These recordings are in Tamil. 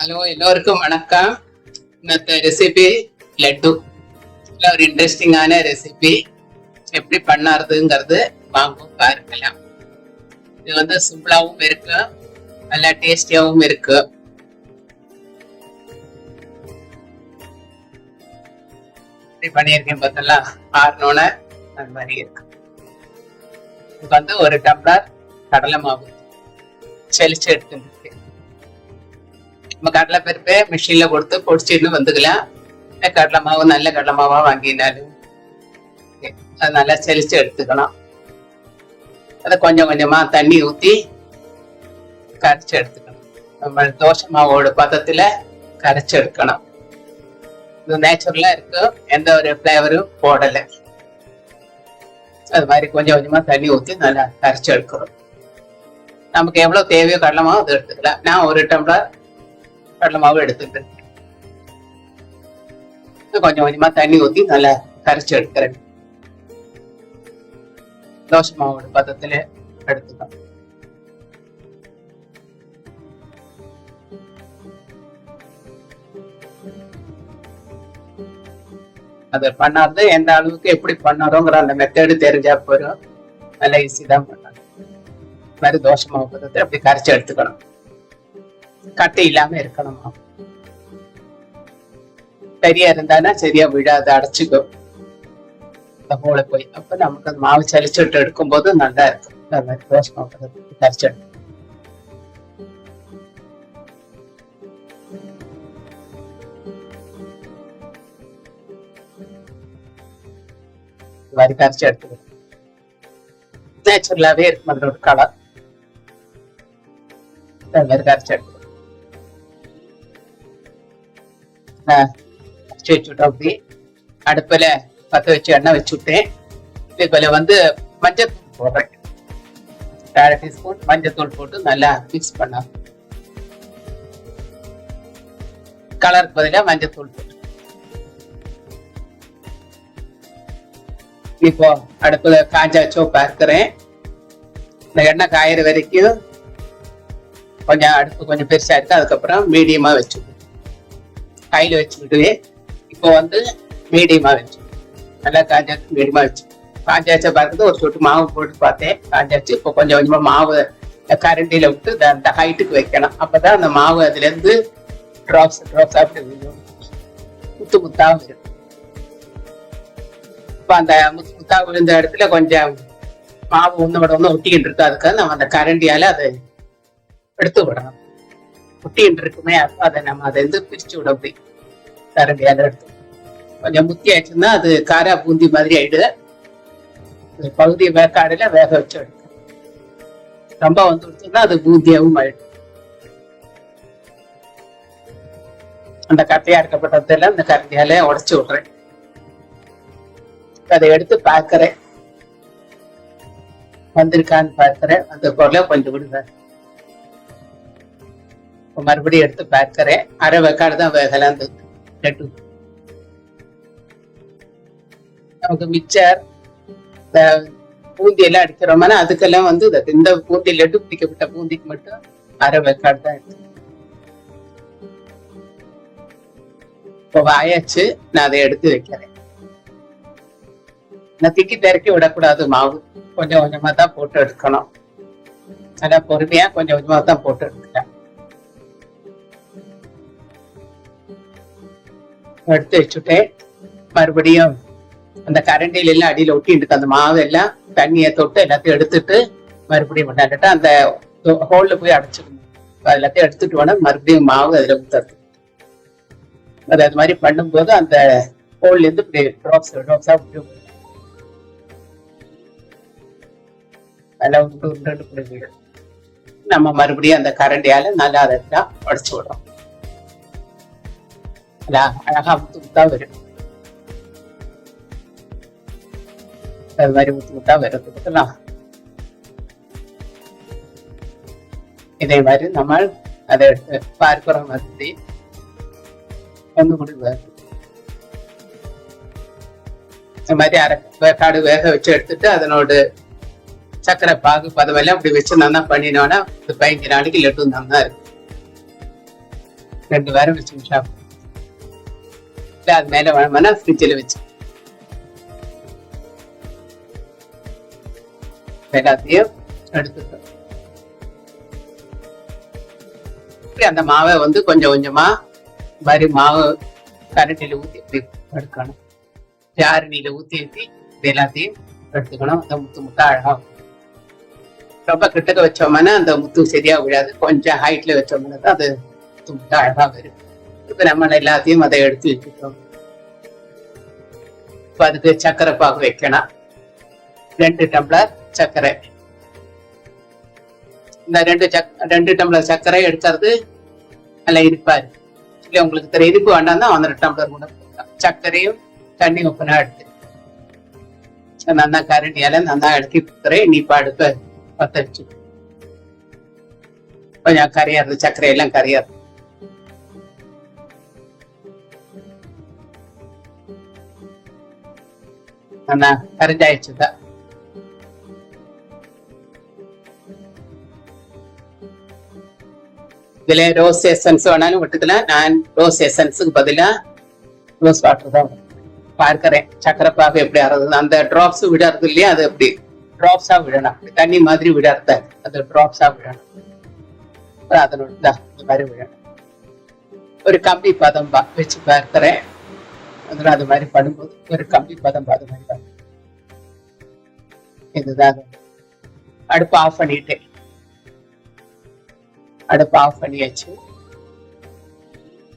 ஹலோ, எல்லோருக்கும் வணக்கம். இன்னத்த ரெசிபி லட்டு. ஒரு இன்ட்ரெஸ்டிங்கான ரெசிபி. எப்படி பண்ணாருதுங்கிறது வாங்க பார்க்கலாம். இது சிம்பிளாவும் இருக்கு, நல்லா டேஸ்டியாவும் இருக்கு. எப்படி பண்ணியிருக்கேன் பார்த்தலாம், ஆறணும்னு அந்த மாதிரி இருக்கு. இது ஒரு டம்ளர் கடலை மாவு செலிச்சு எடுத்துருக்கு. நம்ம கடலை பருப்பை மிஷின்ல கொடுத்து பொடிச்சிட்டு வந்துக்கலாம். கடலை மாவு நல்ல கடலை மாவா வாங்கினாலும் அது நல்லா செலிச்சு எடுத்துக்கணும். அதை கொஞ்சம் கொஞ்சமா தண்ணி ஊத்தி கரைச்சி எடுத்துக்கணும். நம்ம தோசை மாவோட பதத்துல கரைச்சி எடுக்கணும். இது நேச்சுரலா இருக்கு, எந்த ஒரு ஃபிளேவரும் போடலை. அது மாதிரி கொஞ்சம் கொஞ்சமா தண்ணி ஊத்தி நல்லா கரைச்சி எடுக்கிறோம். நமக்கு எவ்வளவு தேவையோ கடலை மாவு அதை எடுத்துக்கலாம். நான் ஒரு டம்ளர் கடலை மாவு எடுத்துட்டு கொஞ்சம் கொஞ்சமா தண்ணி ஊத்தி நல்லா கரைச்சி எடுக்கிறேன். தோசை மாவோட பதத்துல எடுத்துக்கலாம். அதை பண்ணாது எந்த அளவுக்கு எப்படி பண்ணறோங்கிற அந்த மெத்தடு தெரிஞ்சா போறோம். நல்லா ஈஸி தான் பண்ணணும். மாதிரி தோசை மாவு பதத்தை அப்படி கரைச்சி எடுத்துக்கணும். கட்டி இல்லாம இருக்கணுமா. சரியா இருந்தானா சரியா விழாது, அடைச்சிக்கும் இந்த போல போய். அப்ப நமக்கு அந்த மாவு சலிச்சுட்டு எடுக்கும் போது நல்லா இருக்கும். அந்த மாதிரி தோசை மாவு கரைச்சி எடுக்கும். இந்த மாதிரி கரைச்சி எடுத்துக்கணும். நேச்சுரலாவே இருக்கும் அதோட கலர். அந்த மாதிரி கரைச்சி எடுத்துக்கணும். அப்படி அடுப்புல பத்த வச்சு எண்ணெய் வச்சுட்டேன். இதுல மஞ்சள் தூள் போடுறேன். 1/2 டீஸ்பூன் மஞ்சள் தூள் போட்டு நல்லா மிக்ஸ் பண்ண. கலருக்கு பதிலா மஞ்சள் தூள் போட்டு இப்போ அடுப்புல காஞ்சாச்சோ பார்க்கிறேன். இந்த எண்ணெய் காயிற வரைக்கும் கொஞ்சம் அடுப்பு கொஞ்சம் பெருசா இருக்கு. அதுக்கப்புறம் மீடியமா வச்சு கையில வச்சுக்கிட்டு இப்போ மீடியமா வச்சு நல்லா காஞ்சாச்சு. மீடியமா வச்சு காஞ்சாச்சா பார்க்குறது ஒரு சொட்டு மாவு போட்டு பார்த்தேன், காஞ்சாச்சு. இப்போ கொஞ்சம் கொஞ்சமா மாவு கரண்டியில விட்டு அந்த ஹைட்டுக்கு வைக்கணும். அப்பதான் அந்த மாவு அதுல இருந்து ட்ராப்ஸ் அப்படி முத்து முத்தா விழும். இப்ப அந்த முத்து முத்தா விழுந்த இடத்துல கொஞ்சம் மாவு ஒண்ணு ஒட்டிக்கிட்டு இருக்கு. அதுக்காக நம்ம அந்த கரண்டியால அதை எடுத்து விடணும். ஒட்டின்னு இருக்குமே, அதை நம்ம அதை பிரிச்சு விட அப்படி கரண்டியால எடுத்து. கொஞ்சம் முத்தி ஆயிடுச்சுன்னா அது காரா பூந்தி மாதிரி ஆயிடுது. பகுதி வேக்காடுல வேக வச்சு எடுக்கும். ரொம்ப விடுச்சுன்னா அது பூந்தியாவும் ஆயிடும். அந்த கட்டையா இருக்கப்பட்டதெல்லாம் இந்த கரண்டியால உடைச்சு விடுறேன். அதை எடுத்து பார்க்கிறேன், வந்திருக்கான்னு பார்க்கிறேன். அந்த பொருளை கொஞ்சம் விடுவேன். மறுபடியும் எடுத்து பார்க்கிறேன். அரை வேக்காடு தான் வேகலாம். லட்டு நமக்கு மிக்சர் பூந்தி எல்லாம் அடிக்கிறோம்னா அதுக்கெல்லாம் இந்த பூந்தி லட்டு பிடிக்கப்பட்ட பூந்திக்கு மட்டும் அரை வேக்காடு தான் எடுத்து. இப்போ வாயாச்சு, நான் அதை எடுத்து வைக்கிறேன். நான் திக்கி திறக்கி விடக்கூடாது. மாவு கொஞ்சம் கொஞ்சமா தான் போட்டு எடுக்கணும். நல்லா பொறுமையா கொஞ்சம் கொஞ்சமா தான் போட்டு எடுக்கிறேன். எடுத்து வச்சுட்டேன். மறுபடியும் அந்த கரண்டியில எல்லாம் அடியில ஒட்டிட்டு அந்த மாவு எல்லாம் தண்ணியை தொட்டு எல்லாத்தையும் எடுத்துட்டு மறுபடியும் பண்ணாட்டா அந்த ஹோல்ல போய் அடைச்சிக்கணும். எல்லாத்தையும் எடுத்துட்டு வேணா மறுபடியும் மாவு அதுல ஊத்துறது. அது மாதிரி பண்ணும்போது அந்த ஹோல்ல இருந்து இப்படி ட்ராப்ஸா நல்லா உருண்டு நம்ம மறுபடியும் அந்த கரண்டியால நல்லா அதெல்லாம் உடைச்சு விடுறோம். அழகா முத்து முத்தா வரும். அது மாதிரி முத்து முத்தா வருதுலாம். இதே மாதிரி நம்ம அதை எடுத்து பார்க்கிற மாதிரி முடிவாரு. இந்த மாதிரி அரை வேக்காடு வேக வச்சு எடுத்துட்டு அதனோட சக்கரை பாகு பதமெல்லாம் அப்படி வச்சு நல்லா பண்ணினோன்னா 15 நாளைக்கு லட்டு நல்லா இருக்கு. 2 வாரம் வச்சு சாப்பிடும். இல்ல அது மேல வேணுமானா ஃப்ரிட்ஜில் வச்சு எல்லாத்தையும் எடுத்துட்டோம். அந்த மாவை வந்து கொஞ்சம் கொஞ்சமா மாதிரி மாவு கரண்டில ஊத்தி எப்படி எடுக்கணும், ஜாரணியில ஊத்தி ஊத்தி இது எல்லாத்தையும் எடுத்துக்கணும். அந்த முத்து முத்தா அழகா, ரொம்ப கிட்டக்க வச்சோம்னா அந்த முத்து சரியா விழாது. கொஞ்சம் ஹைட்ல வச்சோம்னா தான் அது முத்து முத்தா அழகா வரும். இப்ப நம்ம எல்லாத்தையும் அதை எடுத்து வச்சுட்டோம். இப்ப அதுக்கு சர்க்கரை பாகு வைக்கணும். 2 டம்ளர் சர்க்கரை. இந்த 2 டம்ளர் சர்க்கரை எடுக்கிறது நல்லா இனிப்பா இருக்கு. இல்ல உங்களுக்கு தெரிய இனிப்பு வேண்டாம் தான் 1 டம்ளர் கூட போடலாம். சர்க்கரையும் தண்ணி உப்புனா எடுத்து நல்லா கரண்டியால நல்லா எடுத்து கொடுக்குறேன். இனிப்பா அடுப்ப பத்த வச்சு கொஞ்சம் கரையாது, சர்க்கரை எல்லாம் கரையாது. நல்லா கரைஞ்சாயிடுச்சுதான். இதுல ரோஸ் எசன்ஸ் வேணாலும் விட்டுக்கலாம். நான் ரோஸ் எசன்ஸுக்கு பதிலா ரோஸ் வாட்டர் தான் பார்க்கிறேன். சக்கரை பாகு எப்படி ஆறது, அந்த டிராப்ஸ் விடறது இல்லையா, அது எப்படி டிராப்ஸா விடணும். தண்ணி மாதிரி விடறத அது டிராப்ஸா விடணும். அதனோட இந்த மாதிரி விடணும். ஒரு கம்பி பதம் வச்சு பார்க்கிறேன். அதுல அது மாதிரி பண்ணும்போது ஒரு கம்பி பதம் அது மாதிரி இதுதான். அடுப்பு ஆஃப் பண்ணிட்டேன். அடுப்பு ஆஃப் பண்ணியாச்சு.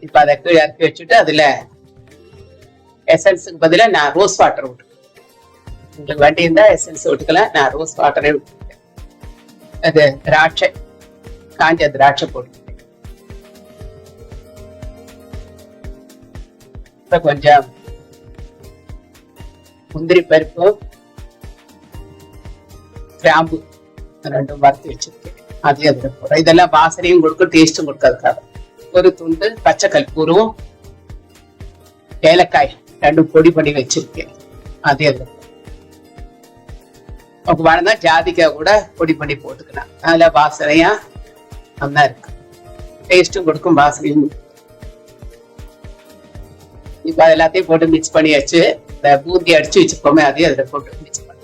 இப்ப அதை கீழே இறக்கி வச்சுட்டு அதுல எசன்ஸுக்கு பதிலா நான் ரோஸ் வாட்டர் விட்டுருக்கேன். உங்களுக்கு வண்டி இருந்தா எசன்ஸ் விட்டுக்கலாம். நான் ரோஸ் வாட்டரே விட்டுருக்கேன். அது திராட்சை, காஞ்ச திராட்சை போட்டுருக்கேன். இப்ப கொஞ்சம் முந்திரி பருப்பு, கிராம்பு 2 வறுத்து வச்சிருக்கேன். அதையும் அதுல போடுறேன். இதெல்லாம் வாசனையும் கொடுக்கும், டேஸ்டும் கொடுக்கறதுக்காக. ஒரு துண்டு பச்சை கற்பூரம், ஏலக்காய் 2 பொடி பண்ணி வச்சிருக்கேன். அதையும் அதுல உங்க வேணும்னா ஜாதிக்காய் கூட பொடி பண்ணி போட்டுக்கலாம். அதுல வாசனையா நல்லா இருக்கு, டேஸ்டும் கொடுக்கும், வாசனையும். இப்ப எல்லாத்தையும் போட்டு மிக்ஸ் பண்ணியாச்சு. இந்த பூந்தி அடிச்சு வச்சுப்போமே அதையும் அதுல போட்டு மிக்ஸ் பண்ணி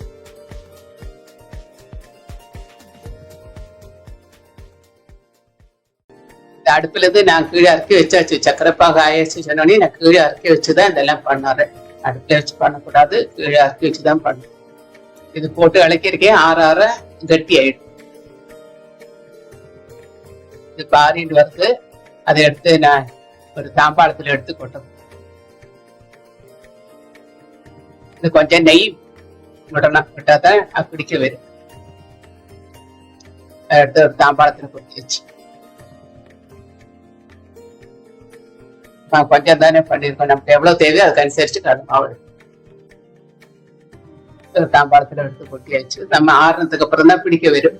அடுப்புல இருந்து நான் கீழே இறக்கி வச்சாச்சு. சக்கரைப்பாக ஆயிடுச்சு சொன்னோடனே நான் கீழே இறக்கி வச்சுதான் இதெல்லாம் பண்ணறேன். அடுப்புல வச்சு பண்ணக்கூடாது, கீழே இறக்கி வச்சுதான் பண்ணேன். இது போட்டு இളக்கியிருக்கேன். ஆற கட்டி ஆயிடும். இது பாரிட்டு வருது. அதை எடுத்து நான் ஒரு தாம்பாளத்துல எடுத்து கொட்டணும். இது கொஞ்சம் நெய் விடணும், விட்டாதான் பிடிக்க வரும். எடுத்து ஒரு தாம்பாளத்துல கொட்டி வச்சு கொஞ்சம் தானே பண்ணிருக்கோம். நமக்கு எவ்வளவு தேவையோ அதுக்கு அனுசரிச்சு மாவு தாம்பாளத்துல எடுத்து கொட்டியாச்சு. நம்ம ஆறுனதுக்கு அப்புறம் தான் பிடிக்க வரும்,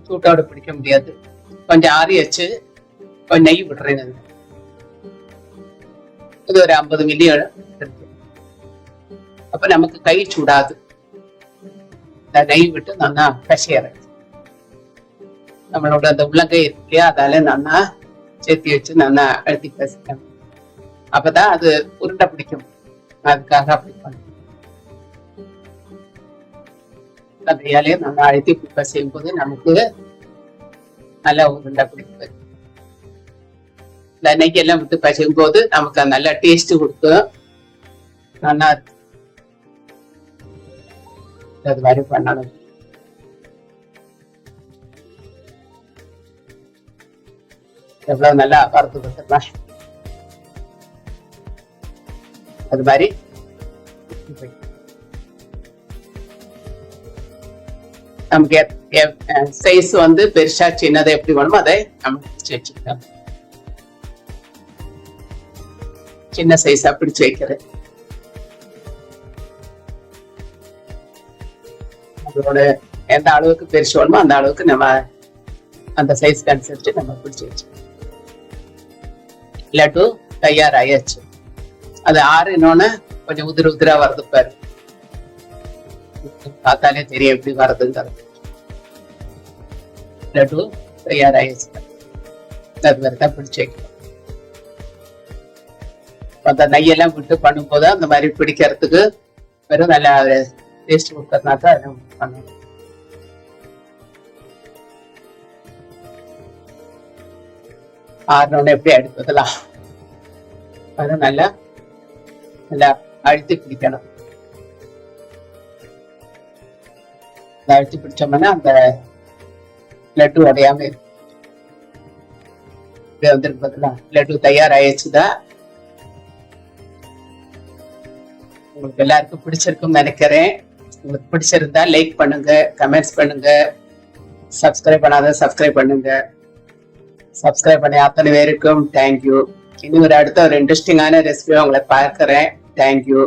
சூட்டோட பிடிக்க முடியாது. கொஞ்சம் ஆறியாச்சு. கொஞ்சம் நெய் விடுறேன். இது ஒரு 50 மில்லி இருக்கு. அப்ப நமக்கு கை சூடாது. நெய் விட்டு நல்லா பசியறேன். நம்மளோட அந்த உள்ளங்கை இருக்கு இல்லையா, அதால நல்லா சேர்த்தி வச்சு நல்லா அழுத்தி பசிக்கணும். அப்பதான் அது உருண்டை பிடிக்கும். அதுக்காக அப்படி பண்ணும். கையாலே நல்லா அழுத்தி பசையும் போது நமக்கு நல்லா உருண்டை பிடிக்கும். இந்த நெய் எல்லாம் விட்டு பசையும் போது நமக்கு நல்லா டேஸ்ட் கொடுக்கும், நல்லா இருக்கு. அது மாதிரி பண்ணணும். எவ்வளவு நல்லா வறுத்து கொடுத்துடலாம். அது மாதிரி நமக்கு சைஸ் வந்து பெருசா சின்னதை எப்படி வேணுமோ அதை நம்ம பிடிச்சு வச்சுக்கலாம். சின்ன சைஸா பிடிச்சு வைக்கிறது. நம்மளோட எந்த அளவுக்கு பெருசு வேணுமோ அந்த அளவுக்கு நம்ம அந்த சைஸ்க்கு அனுசரிச்சு நம்ம பிடிச்சு வச்சுக்கலாம். லட்டு தயாராயாச்சு. அது ஆறுனோன்னு கொஞ்சம் உதிரா வருது பாரு. பார்த்தாலே தெரியும் எப்படி வருதுங்கிறது. லட்டு தயாராயாச்சு. அது மாதிரிதான் பிடிச்சு வைக்கணும். அந்த நெய்யெல்லாம் விட்டு பண்ணும்போது அந்த மாதிரி பிடிக்கிறதுக்கு வெறும் நல்லா டேஸ்ட் கொடுக்கறதுனால தான் அதை பண்ணணும். ஆறினோடனே எப்படி அடுப்பதெல்லாம் அது நல்லா நல்லா அழுத்தி பிடிக்கணும். அழுத்தி பிடிச்சோம்னா அந்த லட்டு உடையாம இருக்கும். இப்படி வந்துருக்கு பதிலா லட்டு தயாராயிடுச்சுதான். உங்களுக்கு எல்லாருக்கும் பிடிச்சிருக்கும்னு நினைக்கிறேன். உங்களுக்கு பிடிச்சிருந்தா லைக் பண்ணுங்க, கமெண்ட்ஸ் பண்ணுங்க, சப்ஸ்கிரைப் பண்ணாத சப்ஸ்கிரைப் பண்ணுங்க. சப்ஸ்கிரைப் பண்ணி அத்தனை பேருக்கும் தேங்க்யூ. இன்னும் அடுத்த ஒரு இன்ட்ரெஸ்டிங்கான ரெசிபியை உங்களை பார்க்கிறேன். தேங்க்யூ.